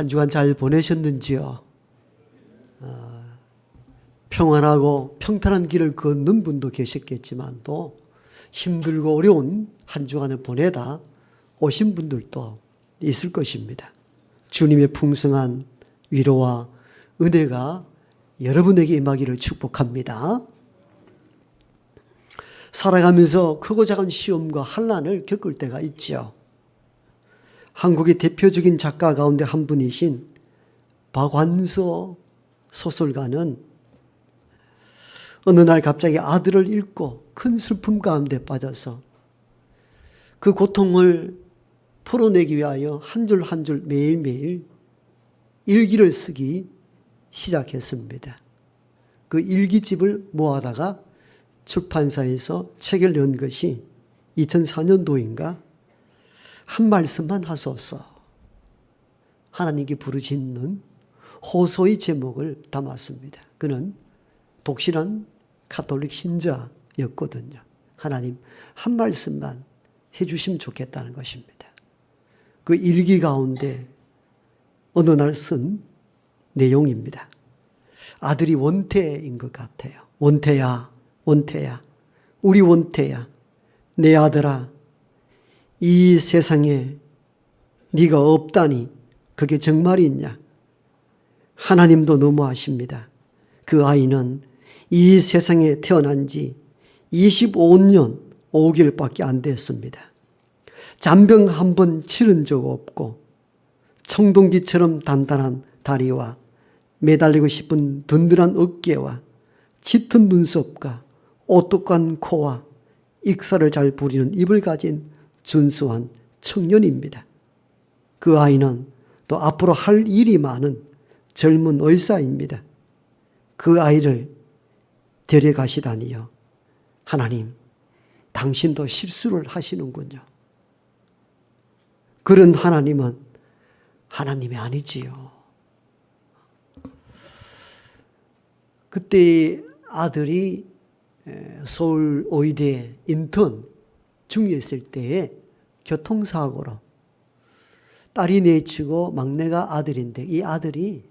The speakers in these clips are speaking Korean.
한 주간 잘 보내셨는지요? 평안하고 평탄한 길을 걷는 분도 계셨겠지만 또 힘들고 어려운 한 주간을 보내다 오신 분들도 있을 것입니다. 주님의 풍성한 위로와 은혜가 여러분에게 임하기를 축복합니다. 살아가면서 크고 작은 시험과 환난을 겪을 때가 있죠. 한국의 대표적인 작가 가운데 한 분이신 박완서 소설가는 어느 날 갑자기 아들을 잃고 큰 슬픔 가운데 빠져서 그 고통을 풀어내기 위하여 한 줄 한 줄 매일매일 일기를 쓰기 시작했습니다. 그 일기집을 모아다가 출판사에서 책을 낸 것이 2004년도인가 한 말씀만 하소서. 하나님께 부르짖는 호소의 제목을 담았습니다. 그는 독실한 가톨릭 신자였거든요. 하나님 한 말씀만 해주시면 좋겠다는 것입니다. 그 일기 가운데 어느 날 쓴 내용입니다. 아들이 원태인 것 같아요. 원태야, 원태야, 우리 원태야, 내 아들아, 이 세상에 네가 없다니 그게 정말이냐? 하나님도 너무하십니다. 그 아이는 이 세상에 태어난 지 25년 5개월밖에 안 됐습니다. 잔병 한 번 치른 적 없고 청동기처럼 단단한 다리와 매달리고 싶은 든든한 어깨와 짙은 눈썹과 오똑한 코와 익사를 잘 부리는 입을 가진 준수한 청년입니다. 그 아이는 또 앞으로 할 일이 많은 젊은 의사입니다. 그 아이를 데려가시다니요. 하나님, 당신도 실수를 하시는군요. 그런 하나님은 하나님이 아니지요. 그때 아들이 서울 의대 인턴 중에 있을 때에 교통사고로 딸이 내치고 막내가 아들인데 이 아들이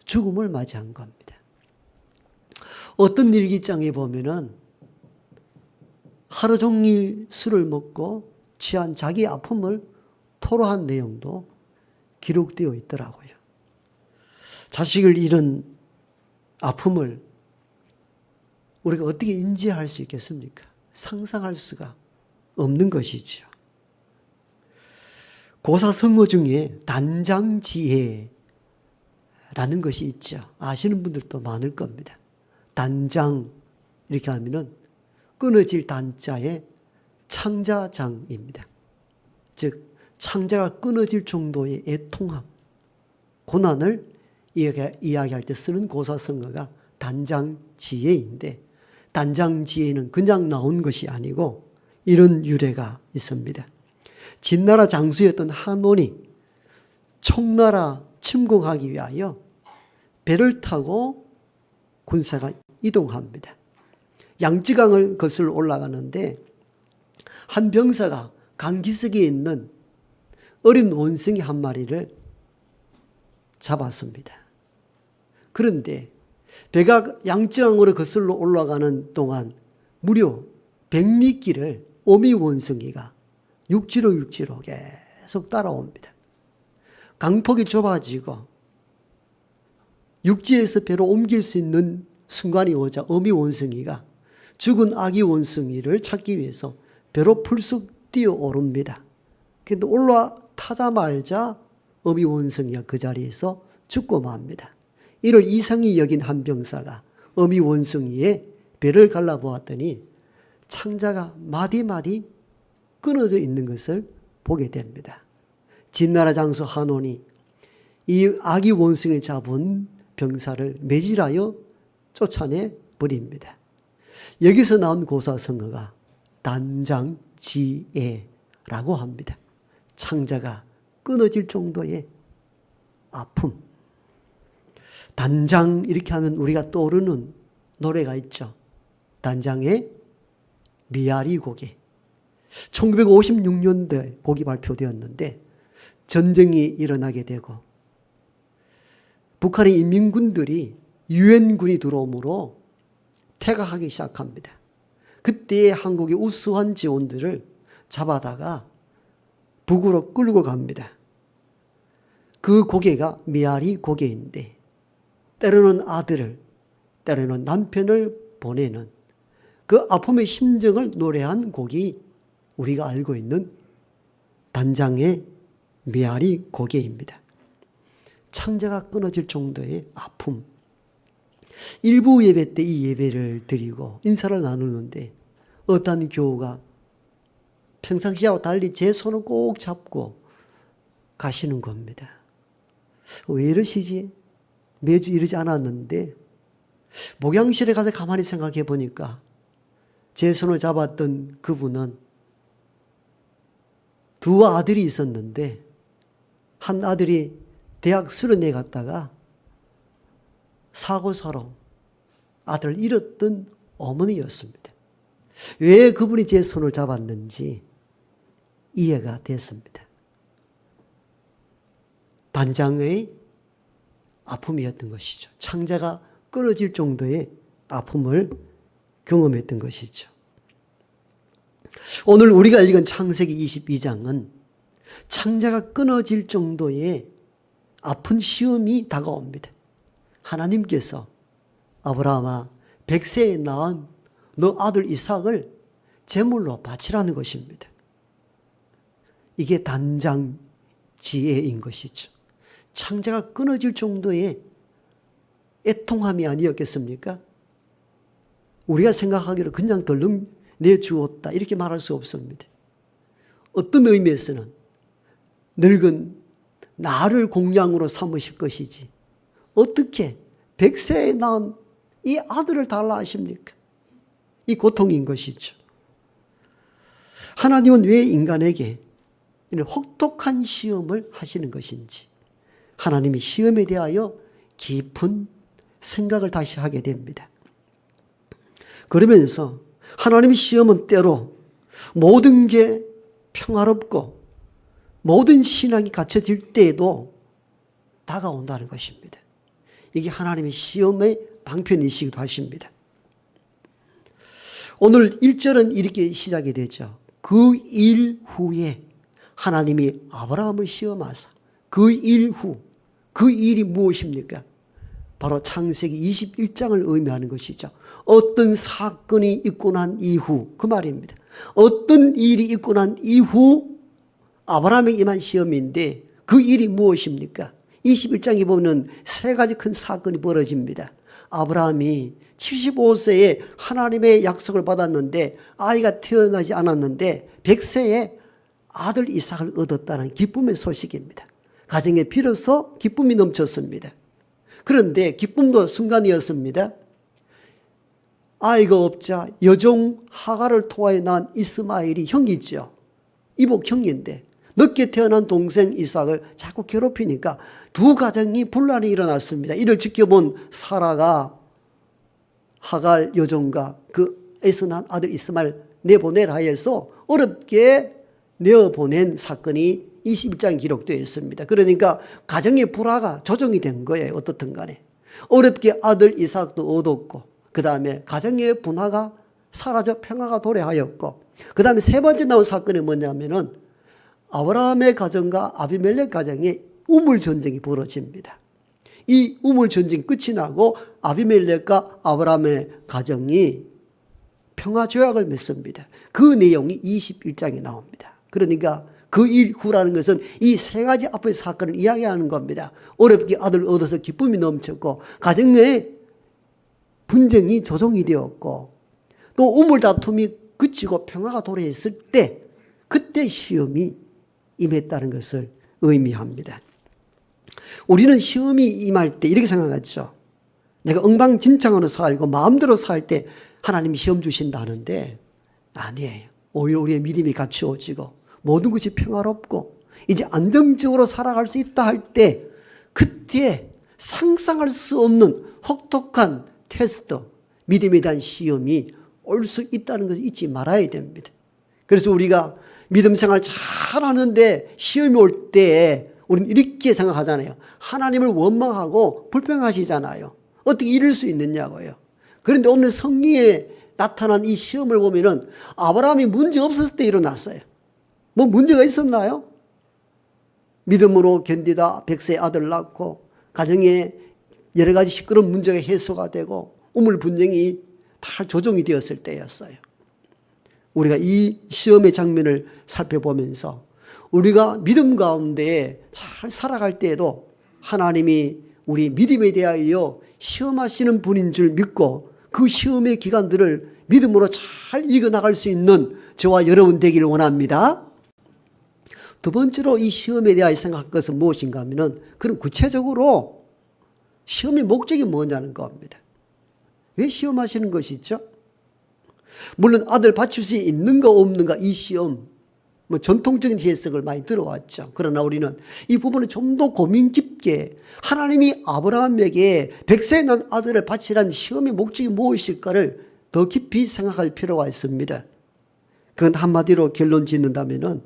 죽음을 맞이한 겁니다. 어떤 일기장에 보면은 하루 종일 술을 먹고 취한 자기 아픔을 토로한 내용도 기록되어 있더라고요. 자식을 잃은 아픔을 우리가 어떻게 인지할 수 있겠습니까? 상상할 수가 없는 것이지요. 고사성어 중에 단장지혜라는 것이 있죠. 아시는 분들도 많을 겁니다. 단장 이렇게 하면은 끊어질 단자에 창자장입니다. 즉 창자가 끊어질 정도의 애통함, 고난을 이야기할 때 쓰는 고사성어가 단장지혜인데 단장지혜는 그냥 나온 것이 아니고 이런 유래가 있습니다. 진나라 장수였던 한온이 청나라 침공하기 위하여 배를 타고 군사가 이동합니다. 양쯔강을 거슬러 올라가는데 한 병사가 강기슭에 있는 어린 원숭이 한 마리를 잡았습니다. 그런데 배가 양쯔강으로 거슬러 올라가는 동안 무려 100미길을 어미원숭이가 육지로 계속 따라옵니다. 강폭이 좁아지고 육지에서 배로 옮길 수 있는 순간이 오자 어미원숭이가 죽은 아기 원숭이를 찾기 위해서 배로 풀쑥 뛰어오릅니다. 그런데 올라타자마자 어미원숭이가 그 자리에서 죽고 맙니다. 이를 이상히 여긴 한 병사가 어미원숭이의 배를 갈라보았더니 창자가 마디마디 끊어져 있는 것을 보게 됩니다. 진나라 장수 한온이 이 아기 원숭이를 잡은 병사를 매질하여 쫓아내 버립니다. 여기서 나온 고사성어가 단장지혜라고 합니다. 창자가 끊어질 정도의 아픔. 단장 이렇게 하면 우리가 떠오르는 노래가 있죠. 단장의 미아리 고개. 1956년도에 곡이 발표되었는데 전쟁이 일어나게 되고 북한의 인민군들이 유엔군이 들어오므로 퇴각하기 시작합니다. 그때 한국의 우수한 지원들을 잡아다가 북으로 끌고 갑니다. 그 고개가 메아리 고개인데 때로는 아들을, 때로는 남편을 보내는 그 아픔의 심정을 노래한 곡이 우리가 알고 있는 단장의 메아리 고개입니다. 창자가 끊어질 정도의 아픔. 일부 예배 때 이 예배를 드리고 인사를 나누는데 어떤 교우가 평상시하고 달리 제 손을 꼭 잡고 가시는 겁니다. 왜 이러시지? 매주 이러지 않았는데 목양실에 가서 가만히 생각해 보니까 제 손을 잡았던 그분은 두 아들이 있었는데 한 아들이 대학 수련회 갔다가 사고사로 아들을 잃었던 어머니였습니다. 왜 그분이 제 손을 잡았는지 이해가 됐습니다. 단장의 아픔이었던 것이죠. 창자가 끊어질 정도의 아픔을 경험했던 것이죠. 오늘 우리가 읽은 창세기 22장은 창자가 끊어질 정도의 아픈 시험이 다가옵니다. 하나님께서 아브라함아 100세에 낳은 너 아들 이삭을 제물로 바치라는 것입니다. 이게 단장 지혜인 것이죠. 창자가 끊어질 정도의 애통함이 아니었겠습니까? 우리가 생각하기로 그냥 덜렁 내주었다 이렇게 말할 수 없습니다. 어떤 의미에서는 늙은 나를 공양으로 삼으실 것이지 어떻게 100세에 낳은 이 아들을 달라 하십니까? 이 고통인 것이죠. 하나님은 왜 인간에게 이런 혹독한 시험을 하시는 것인지 하나님이 시험에 대하여 깊은 생각을 다시 하게 됩니다. 그러면서 하나님의 시험은 때로 모든 게 평화롭고 모든 신앙이 갖춰질 때에도 다가온다는 것입니다. 이게 하나님의 시험의 방편이시기도 하십니다. 오늘 1절은 이렇게 시작이 되죠. 그 일 후에 하나님이 아브라함을 시험하사 그 일 후, 그 일이 무엇입니까? 바로 창세기 21장을 의미하는 것이죠. 어떤 사건이 있고 난 이후 그 말입니다. 어떤 일이 있고 난 이후 아브라함에게 임한 시험인데 그 일이 무엇입니까? 21장에 보면 세 가지 큰 사건이 벌어집니다. 아브라함이 75세에 하나님의 약속을 받았는데 아이가 태어나지 않았는데 100세에 아들 이삭을 얻었다는 기쁨의 소식입니다. 가정에 비로소 기쁨이 넘쳤습니다. 그런데 기쁨도 순간이었습니다. 아이가 없자 여종 하갈을 통하여 난 이스마엘이 형이죠. 이복 형인데 늦게 태어난 동생 이삭을 자꾸 괴롭히니까 두 가정이 분란이 일어났습니다. 이를 지켜본 사라가 하갈 여종과 그 에서 난 아들 이스마엘 내보내라 해서 어렵게 내어보낸 사건이 21장에 기록되어 있습니다. 그러니까 가정의 불화가 조정이 된 거예요. 어떻든 간에. 어렵게 아들 이삭도 얻었고 그 다음에 가정의 분화가 사라져 평화가 도래하였고 그 다음에 세 번째 나온 사건이 뭐냐면은 아브라함의 가정과 아비멜렉 가정에 우물 전쟁이 벌어집니다. 이 우물 전쟁 끝이 나고 아비멜렉과 아브라함의 가정이 평화 조약을 맺습니다. 그 내용이 21장에 나옵니다. 그러니까 그 일 후라는 것은 이 세 가지 앞의 사건을 이야기하는 겁니다. 어렵게 아들을 얻어서 기쁨이 넘쳤고 가정에 분쟁이 조정이 되었고 또 우물 다툼이 그치고 평화가 도래했을 때 그때 시험이 임했다는 것을 의미합니다. 우리는 시험이 임할 때 이렇게 생각하죠. 내가 엉망진창으로 살고 마음대로 살 때 하나님이 시험 주신다는데 아니에요. 오히려 우리의 믿음이 갖추어지고 모든 것이 평화롭고 이제 안정적으로 살아갈 수 있다 할 때 그때 상상할 수 없는 혹독한 테스트, 믿음에 대한 시험이 올 수 있다는 것을 잊지 말아야 됩니다. 그래서 우리가 믿음 생활 잘하는데 시험이 올 때 우리는 이렇게 생각하잖아요. 하나님을 원망하고 불평하시잖아요. 어떻게 이럴 수 있느냐고요. 그런데 오늘 성경에 나타난 이 시험을 보면은 아브라함이 문제 없었을 때 일어났어요. 뭐 문제가 있었나요? 믿음으로 견디다 100세의 아들 낳고 가정에 여러 가지 시끄러운 문제가 해소가 되고 우물 분쟁이 다 조정이 되었을 때였어요. 우리가 이 시험의 장면을 살펴보면서 우리가 믿음 가운데 잘 살아갈 때에도 하나님이 우리 믿음에 대하여 시험하시는 분인 줄 믿고 그 시험의 기간들을 믿음으로 잘 이겨나갈 수 있는 저와 여러분 되기를 원합니다. 두 번째로 이 시험에 대하여 생각할 것은 무엇인가 하면은 그런 구체적으로 시험의 목적이 뭐냐는 겁니다. 왜 시험하시는 것이죠? 물론 아들 바칠 수 있는가 없는가 이 시험 뭐 전통적인 해석을 많이 들어왔죠. 그러나 우리는 이 부분을 좀 더 고민 깊게 하나님이 아브라함에게 100세에 난 아들을 바치라는 시험의 목적이 무엇일까를 더 깊이 생각할 필요가 있습니다. 그건 한마디로 결론 짓는다면은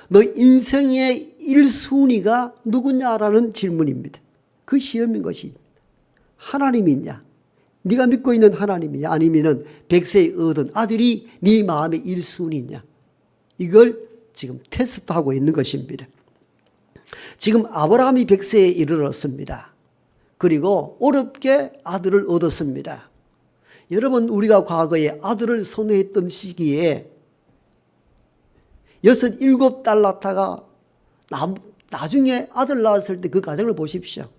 너 인생의 1순위가 누구냐라는 질문입니다. 그 시험인 것이 하나님이냐? 네가 믿고 있는 하나님이냐? 아니면은 100세에 얻은 아들이 네 마음의 1순위냐? 이걸 지금 테스트하고 있는 것입니다. 지금 아브라함이 100세에 이르렀습니다. 그리고 어렵게 아들을 얻었습니다. 여러분, 우리가 과거에 아들을 선호했던 시기에 6, 7달 낳다가 나중에 아들 낳았을 때 그 가정을 보십시오.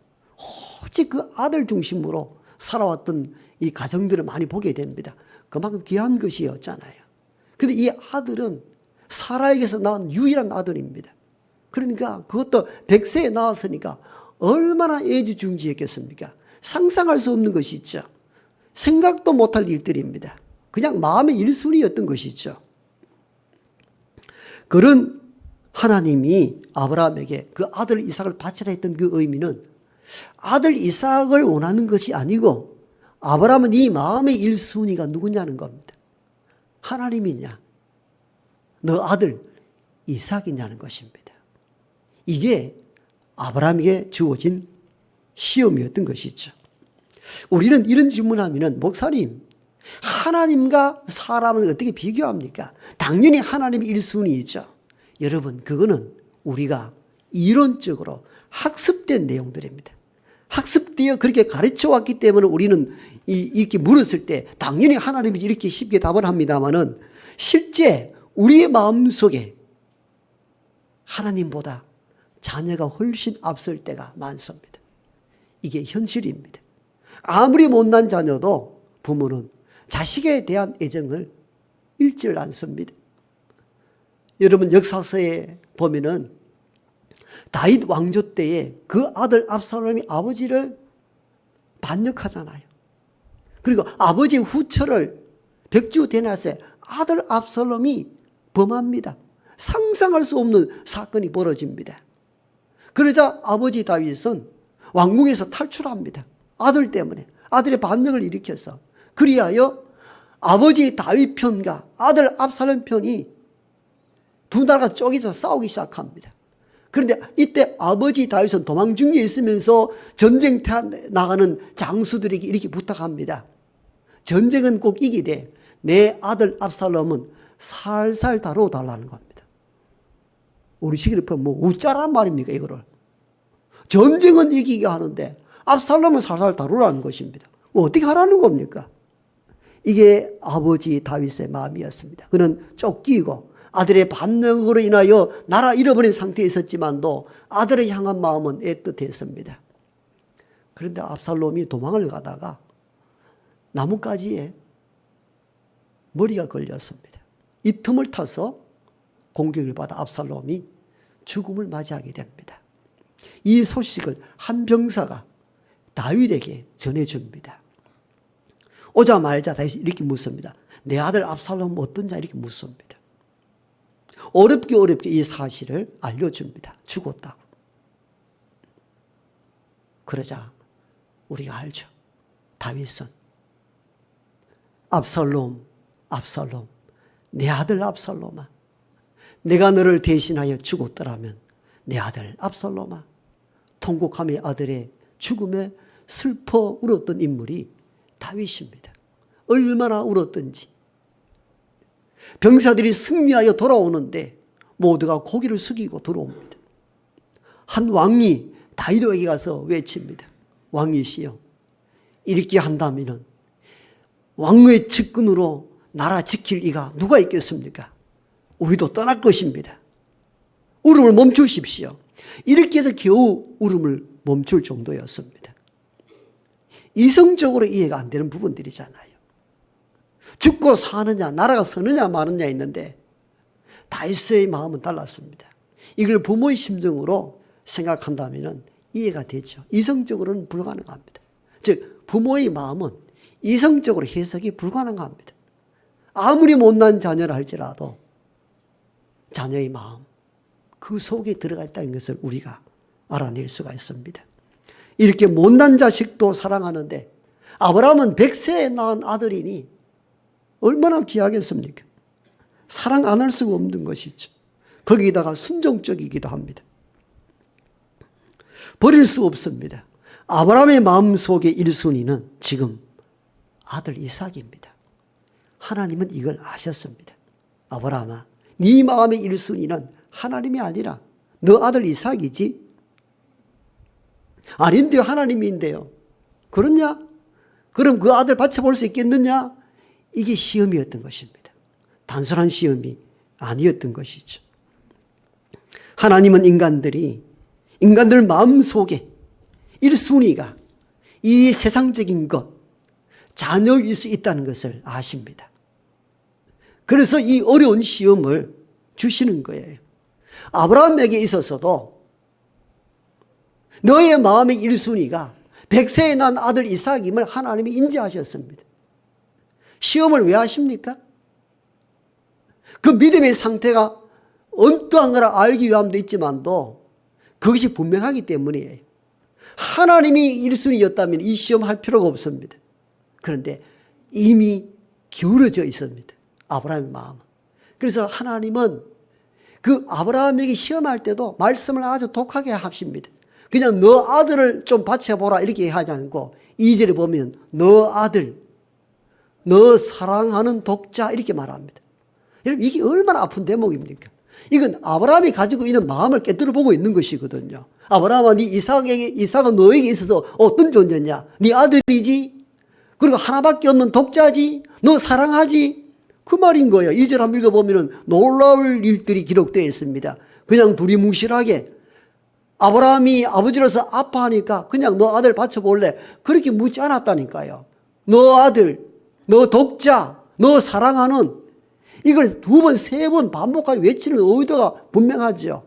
오직 그 아들 중심으로 살아왔던 이 가정들을 많이 보게 됩니다. 그만큼 귀한 것이었잖아요. 그런데 이 아들은 사라에게서 낳은 유일한 아들입니다. 그러니까 그것도 100세에 낳았으니까 얼마나 애지중지했겠습니까? 상상할 수 없는 것이죠. 생각도 못할 일들입니다. 그냥 마음의 1순위였던 것이죠. 그런 하나님이 아브라함에게 그 아들 이삭을 바치라 했던 그 의미는 아들 이삭을 원하는 것이 아니고 아브라함은 이 마음의 1순위가 누구냐는 겁니다. 하나님이냐? 너 아들 이삭이냐는 것입니다. 이게 아브라함에게 주어진 시험이었던 것이죠. 우리는 이런 질문하면은 목사님, 하나님과 사람을 어떻게 비교합니까? 당연히 하나님이 1순위이죠. 여러분, 그거는 우리가 이론적으로 학습된 내용들입니다. 학습되어 그렇게 가르쳐 왔기 때문에 우리는 이렇게 물었을 때 당연히 하나님이 이렇게 쉽게 답을 합니다만은 실제 우리의 마음속에 하나님보다 자녀가 훨씬 앞설 때가 많습니다. 이게 현실입니다. 아무리 못난 자녀도 부모는 자식에 대한 애정을 잃지 않습니다. 여러분 역사서에 보면은 다윗 왕조 때에 그 아들 압살롬이 아버지를 반역하잖아요. 그리고 아버지 후처를 백주 데나스의 아들 압살롬이 범합니다. 상상할 수 없는 사건이 벌어집니다. 그러자 아버지 다윗은 왕궁에서 탈출합니다. 아들 때문에 아들의 반역을 일으켜서 그리하여 아버지 다윗 편과 아들 압살롬 편이 두 나라가 쪼개져 싸우기 시작합니다. 그런데 이때 아버지 다윗은 도망 중에 있으면서 전쟁터 나가는 장수들에게 이렇게 부탁합니다. 전쟁은 꼭 이기되 내 아들 압살롬은 살살 다뤄달라는 겁니다. 우리 시기를 보면 뭐 웃자란 말입니까 이거를. 전쟁은 이기게 하는데 압살롬은 살살 다루라는 것입니다. 어떻게 하라는 겁니까? 이게 아버지 다윗의 마음이었습니다. 그는 쫓기고 아들의 반역으로 인하여 나라 잃어버린 상태에 있었지만도 아들을 향한 마음은 애틋했습니다. 그런데 압살롬이 도망을 가다가 나뭇가지에 머리가 걸렸습니다. 이 틈을 타서 공격을 받아 압살롬이 죽음을 맞이하게 됩니다. 이 소식을 한 병사가 다윗에게 전해줍니다. 오자마자 다윗이 이렇게 묻습니다. 내 아들 압살롬은 어떤지 이렇게 묻습니다. 어렵게 이 사실을 알려줍니다. 죽었다고. 그러자 우리가 알죠. 다윗은 압살롬, 내 아들 압살롬아, 내가 너를 대신하여 죽었더라면 내 아들 압살롬아. 통곡함의 아들의 죽음에 슬퍼 울었던 인물이 다윗입니다. 얼마나 울었던지. 병사들이 승리하여 돌아오는데 모두가 고개를 숙이고 들어옵니다. 한 왕이 다윗에게 가서 외칩니다. 왕이시여, 이렇게 한다면은 왕의 측근으로 나라 지킬 이가 누가 있겠습니까? 우리도 떠날 것입니다. 울음을 멈추십시오. 이렇게 해서 겨우 울음을 멈출 정도였습니다. 이성적으로 이해가 안 되는 부분들이잖아요. 죽고 사느냐, 나라가 서느냐 마느냐 있는데 다윗의 마음은 달랐습니다. 이걸 부모의 심정으로 생각한다면 이해가 되죠. 이성적으로는 불가능합니다. 즉 부모의 마음은 이성적으로 해석이 불가능합니다. 아무리 못난 자녀라 할지라도 자녀의 마음, 그 속에 들어가 있다는 것을 우리가 알아낼 수가 있습니다. 이렇게 못난 자식도 사랑하는데 아브라함은 100세에 낳은 아들이니 얼마나 귀하겠습니까? 사랑 안 할 수가 없는 것이죠. 거기다가 순종적이기도 합니다. 버릴 수 없습니다. 아브라함의 마음속의 1순위는 지금 아들 이삭입니다. 하나님은 이걸 아셨습니다. 아브라함아, 네 마음의 1순위는 하나님이 아니라 너 아들 이삭이지? 아닌데요, 하나님인데요. 그렇냐? 그럼 그 아들 바쳐볼 수 있겠느냐? 이게 시험이었던 것입니다. 단순한 시험이 아니었던 것이죠. 하나님은 인간들 마음속에 1순위가 이 세상적인 것, 자녀일 수 있다는 것을 아십니다. 그래서 이 어려운 시험을 주시는 거예요. 아브라함에게 있어서도 너의 마음의 1순위가 100세에 난 아들 이삭임을 하나님이 인지하셨습니다. 시험을 왜 하십니까? 그 믿음의 상태가 어떠한 거라 알기 위함도 있지만도 그것이 분명하기 때문이에요. 하나님이 1순위였다면 이 시험할 필요가 없습니다. 그런데 이미 기울어져 있습니다. 아브라함의 마음은. 그래서 하나님은 그 아브라함에게 시험할 때도 말씀을 아주 독하게 하십니다. 그냥 너 아들을 좀 바쳐보라 이렇게 하지 않고 2절에 보면 너 아들, 너 사랑하는 독자 이렇게 말합니다. 여러분 이게 얼마나 아픈 대목입니까? 이건 아브라함이 가지고 있는 마음을 깨뜨려 보고 있는 것이거든요. 아브라함아, 네 이삭은 너에게 있어서 어떤 존재냐? 네 아들이지? 그리고 하나밖에 없는 독자지? 너 사랑하지? 그 말인 거예요. 2절 한번 읽어보면 놀라울 일들이 기록되어 있습니다. 그냥 두리뭉실하게 아브라함이 아버지로서 아파하니까 그냥 너 아들 바쳐볼래? 그렇게 묻지 않았다니까요. 너 아들, 너 독자, 너 사랑하는, 이걸 2번, 3번 반복하게 외치는 의도가 분명하죠.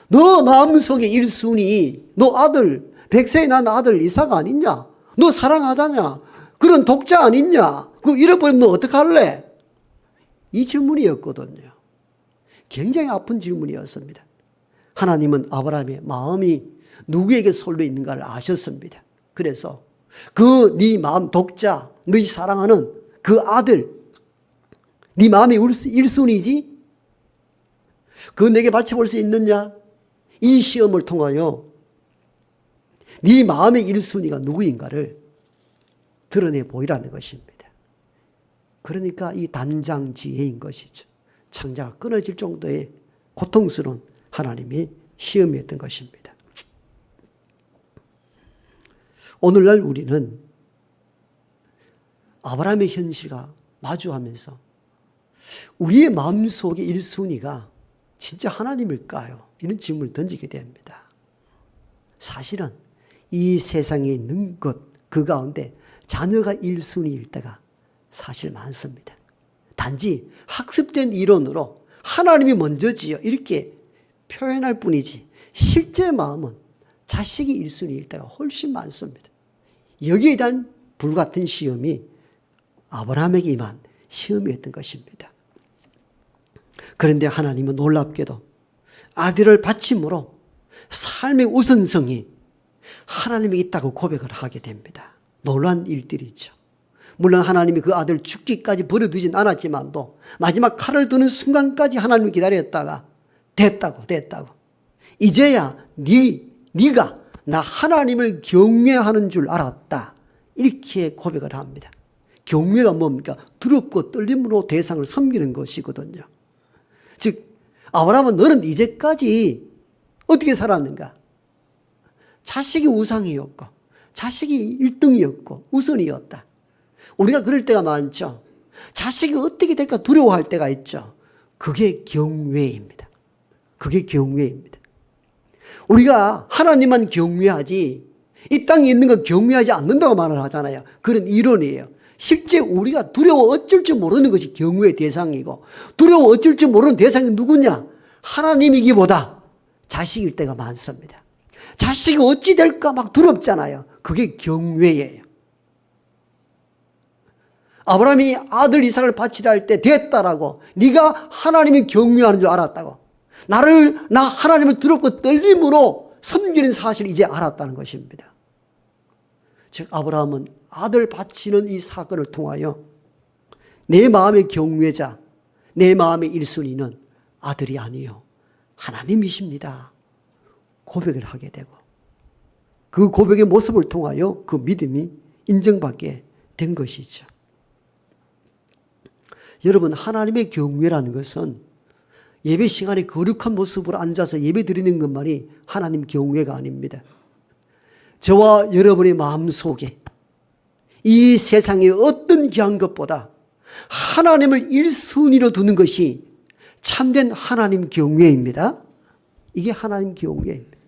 너 마음속에 1순위, 너 아들, 100세에 난 아들 이삭 아니냐? 너 사랑하자냐? 그런 독자 아니냐? 그거 잃어버리면 너 어떡할래? 이 질문이었거든요. 굉장히 아픈 질문이었습니다. 하나님은 아브라함의 마음이 누구에게 쏠려 있는가를 아셨습니다. 그래서 그 네 마음 독자, 너희 사랑하는 그 아들, 네 마음이 1순위지? 그거 내게 바쳐볼 수 있느냐? 이 시험을 통하여 네 마음의 1순위가 누구인가를 드러내 보이라는 것입니다. 그러니까 이 단장지혜인 것이죠. 창자가 끊어질 정도의 고통스러운 하나님의 시험이었던 것입니다. 오늘날 우리는 아브라함의 현실과 마주하면서 우리의 마음속의 1순위가 진짜 하나님일까요? 이런 질문을 던지게 됩니다. 사실은 이 세상에 있는 것, 그 가운데 자녀가 1순위일 때가 사실 많습니다. 단지 학습된 이론으로 하나님이 먼저지요 이렇게 표현할 뿐이지 실제 마음은 자식이 1순위일 때가 훨씬 많습니다. 여기에 대한 불같은 시험이 아브라함에게 임한 시험이었던 것입니다. 그런데 하나님은 놀랍게도 아들을 바침으로 삶의 우선성이 하나님에 있다고 고백을 하게 됩니다. 놀라운 일들이죠. 물론 하나님이 그 아들 죽기까지 버려두진 않았지만도 마지막 칼을 드는 순간까지 하나님을 기다렸다가 됐다고. 이제야 네가 나 하나님을 경외하는 줄 알았다. 이렇게 고백을 합니다. 경외가 뭡니까? 두렵고 떨림으로 대상을 섬기는 것이거든요. 즉 아브라함은 너는 이제까지 어떻게 살았는가? 자식이 우상이었고 자식이 1등이었고 우선이었다. 우리가 그럴 때가 많죠. 자식이 어떻게 될까 두려워할 때가 있죠. 그게 경외입니다. 그게 경외입니다. 우리가 하나님만 경외하지 이 땅에 있는 거 경외하지 않는다고 말을 하잖아요. 그런 이론이에요. 실제 우리가 두려워 어쩔 줄 모르는 것이 경외의 대상이고 두려워 어쩔 줄 모르는 대상이 누구냐? 하나님이기보다 자식일 때가 많습니다. 자식이 어찌 될까 막 두렵잖아요. 그게 경외예요. 아브라함이 아들 이삭을 바치려 할 때 됐다라고 네가 하나님이 경외하는 줄 알았다고 나 하나님을 두렵고 떨림으로 섬기는 사실을 이제 알았다는 것입니다. 즉 아브라함은 아들 바치는 이 사건을 통하여 내 마음의 경외자 내 마음의 1순위는 아들이 아니요 하나님이십니다 고백을 하게 되고 그 고백의 모습을 통하여 그 믿음이 인정받게 된 것이죠. 여러분 하나님의 경외라는 것은 예배 시간에 거룩한 모습으로 앉아서 예배 드리는 것만이 하나님 경외가 아닙니다. 저와 여러분의 마음속에 이 세상의 어떤 귀한 것보다 하나님을 1순위로 두는 것이 참된 하나님 경외입니다. 이게 하나님 경외입니다.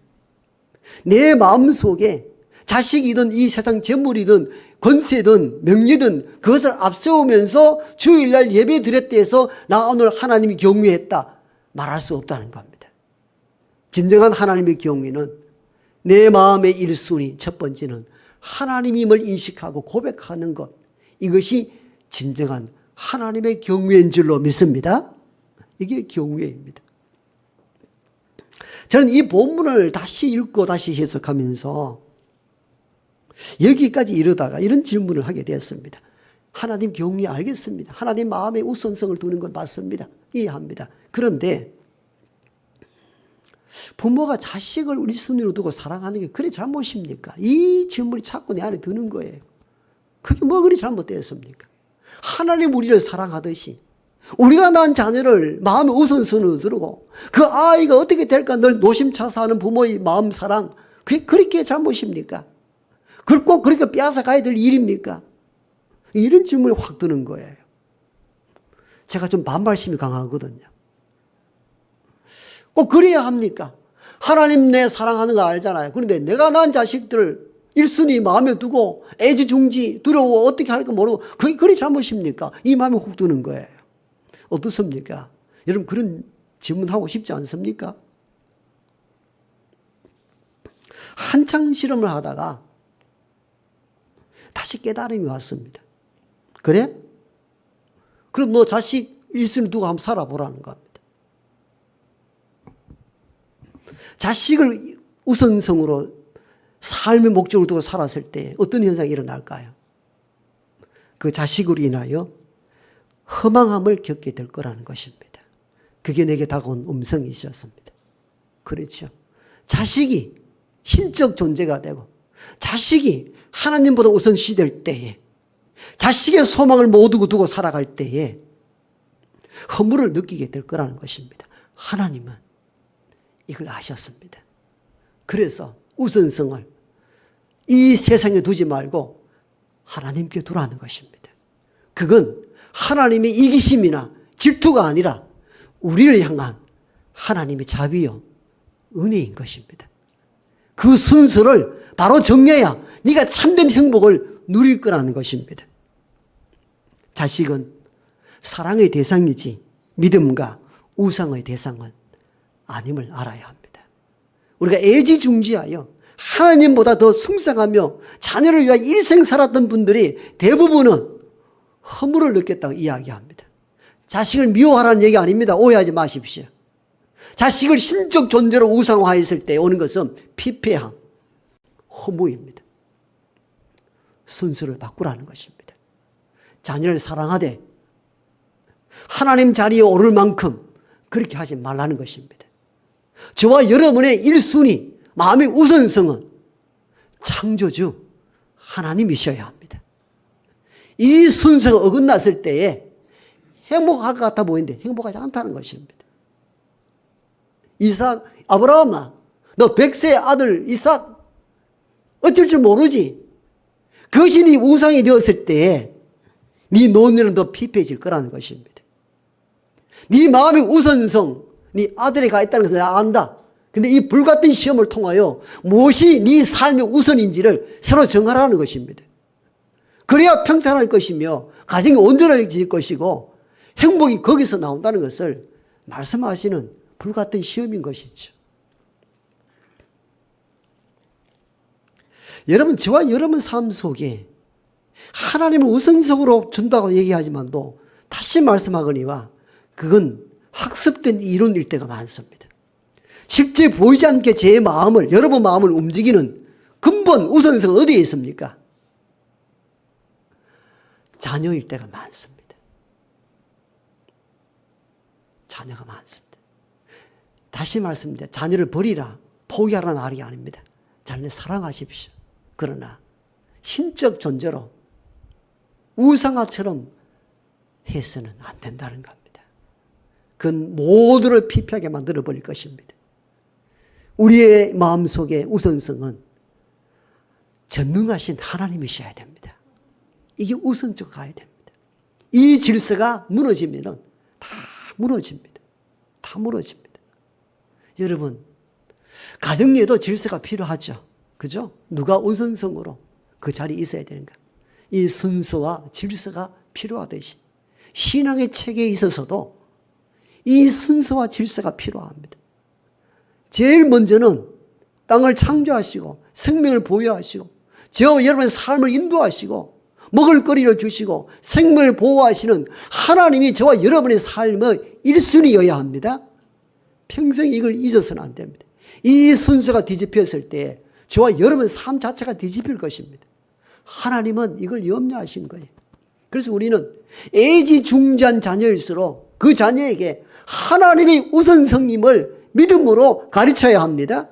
내 마음속에 자식이든 이 세상 재물이든 권세든 명예든 그것을 앞세우면서 주일날 예배 드렸다 해서 나 오늘 하나님이 경외했다 말할 수 없다는 겁니다. 진정한 하나님의 경외는 내 마음의 1순위 첫 번째는 하나님임을 인식하고 고백하는 것 이것이 진정한 하나님의 경외인 줄로 믿습니다. 이게 경외입니다. 저는 이 본문을 다시 읽고 다시 해석하면서 여기까지 이르다가 이런 질문을 하게 되었습니다. 하나님 경외 알겠습니다. 하나님 마음에 우선성을 두는 건 맞습니다. 이해합니다. 그런데 부모가 자식을 1순위로 두고 사랑하는 게 그래 잘못입니까? 이 질문이 자꾸 내 안에 드는 거예요. 그게 뭐 그리 잘못되었습니까? 하나님 우리를 사랑하듯이 우리가 낳은 자녀를 마음의 우선순위로 두고 그 아이가 어떻게 될까 늘 노심차사하는 부모의 마음 사랑 그게 그렇게 잘못입니까? 그걸 꼭 그렇게 빼앗아 가야 될 일입니까? 이런 질문이 확 드는 거예요. 제가 좀 반발심이 강하거든요. 꼭 그래야 합니까? 하나님 내 사랑하는 거 알잖아요. 그런데 내가 낳은 자식들을 1순위 마음에 두고 애지중지 두려워 어떻게 할까 모르고 그게 그리 잘못입니까? 이 마음이 훅 드는 거예요. 어떻습니까? 여러분 그런 질문하고 싶지 않습니까? 한창 실험을 하다가 다시 깨달음이 왔습니다. 그래? 그럼 너 자식 1순위 두고 한번 살아보라는 겁니다. 자식을 우선성으로 삶의 목적을 두고 살았을 때 어떤 현상이 일어날까요? 그 자식으로 인하여 허망함을 겪게 될 거라는 것입니다. 그게 내게 다가온 음성이 있었습니다. 그렇죠. 자식이 신적 존재가 되고 자식이 하나님보다 우선시 될 때에 자식의 소망을 모두 두고 살아갈 때에 허물을 느끼게 될 거라는 것입니다. 하나님은 이걸 아셨습니다. 그래서 우선성을 이 세상에 두지 말고 하나님께 두라는 것입니다. 그건 하나님의 이기심이나 질투가 아니라 우리를 향한 하나님의 자비요 은혜인 것입니다. 그 순서를 바로 정해야 네가 참된 행복을 누릴 거라는 것입니다. 자식은 사랑의 대상이지 믿음과 우상의 대상은 아님을 알아야 합니다. 우리가 애지중지하여 하나님보다 더 숭상하며 자녀를 위하여 일생 살았던 분들이 대부분은 허물을 느꼈다고 이야기합니다. 자식을 미워하라는 얘기 아닙니다. 오해하지 마십시오. 자식을 신적 존재로 우상화했을 때 오는 것은 피폐함, 허무입니다. 순서를 바꾸라는 것입니다. 자녀를 사랑하되 하나님 자리에 오를 만큼 그렇게 하지 말라는 것입니다. 저와 여러분의 1순위, 마음의 우선성은 창조주 하나님이셔야 합니다. 이 순서가 어긋났을 때에 행복할 것 같아 보이는데 행복하지 않다는 것입니다. 이삭, 아브라함아, 너 100세의 아들 이삭 어쩔 줄 모르지. 그것이 네 우상이 되었을 때에 네 논리는 더 피폐해질 거라는 것입니다. 네 마음의 우선성, 네 아들이 가 있다는 것을 내가 안다. 근데 이 불같은 시험을 통하여 무엇이 네 삶의 우선인지를 새로 정하라는 것입니다. 그래야 평탄할 것이며 가정이 온전해질 것이고 행복이 거기서 나온다는 것을 말씀하시는 불같은 시험인 것이죠. 여러분, 저와 여러분 삶 속에 하나님을 우선적으로 준다고 얘기하지만도 다시 말씀하거니와 그건 학습된 이론일 때가 많습니다. 실제 보이지 않게 제 마음을, 여러분 마음을 움직이는 근본 우선성은 어디에 있습니까? 자녀일 때가 많습니다. 자녀가 많습니다. 다시 말씀드립니다. 자녀를 버리라, 포기하라는 말이 아닙니다. 자녀를 사랑하십시오. 그러나 신적 존재로 우상화처럼 해서는 안 된다는 겁니다. 그건 모두를 피폐하게 만들어버릴 것입니다. 우리의 마음속의 우선성은 전능하신 하나님이셔야 됩니다. 이게 우선적으로 가야 됩니다. 이 질서가 무너지면은 다 무너집니다. 다 무너집니다. 여러분, 가정에도 질서가 필요하죠. 그죠? 누가 우선성으로 그 자리에 있어야 되는가? 이 순서와 질서가 필요하듯이 신앙의 체계에 있어서도 이 순서와 질서가 필요합니다. 제일 먼저는 땅을 창조하시고 생명을 보유하시고 저와 여러분의 삶을 인도하시고 먹을 거리를 주시고 생명을 보호하시는 하나님이 저와 여러분의 삶의 1순위여야 합니다. 평생 이걸 잊어서는 안 됩니다. 이 순서가 뒤집혔을 때 저와 여러분의 삶 자체가 뒤집힐 것입니다. 하나님은 이걸 염려하신 거예요. 그래서 우리는 애지중지한 자녀일수록 그 자녀에게 하나님의 우선성임을 믿음으로 가르쳐야 합니다.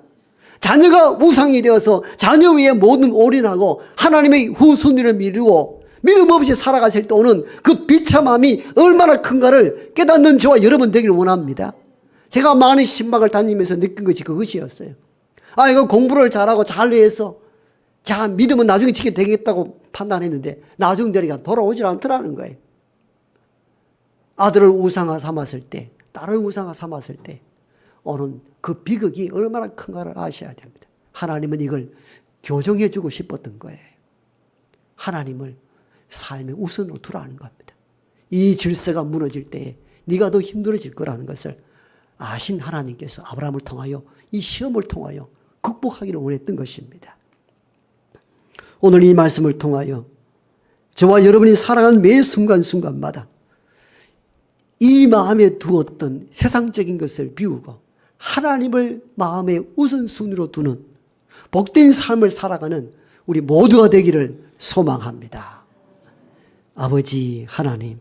자녀가 우상이 되어서 자녀 위에 모든 올인하고 하나님의 후순위를 미루고 믿음 없이 살아가실 때 오는 그 비참함이 얼마나 큰가를 깨닫는 저와 여러분 되기를 원합니다. 제가 많은 신방을 다니면서 느낀 것이 그것이었어요. 아, 이거 공부를 잘하고 잘 해서 자, 믿음은 나중에 지게 되겠다고 판단했는데 나중 되니까 돌아오질 않더라는 거예요. 아들을 우상화 삼았을 때, 딸을 우상화 삼았을 때 오는 그 비극이 얼마나 큰가를 아셔야 됩니다. 하나님은 이걸 교정해 주고 싶었던 거예요. 하나님을 삶의 우선으로 두라는 겁니다. 이 질서가 무너질 때에 네가 더 힘들어질 거라는 것을 아신 하나님께서 아브라함을 통하여 이 시험을 통하여 극복하기를 원했던 것입니다. 오늘 이 말씀을 통하여 저와 여러분이 살아가는 매 순간순간마다 이 마음에 두었던 세상적인 것을 비우고 하나님을 마음의 우선순위로 두는 복된 삶을 살아가는 우리 모두가 되기를 소망합니다. 아버지 하나님,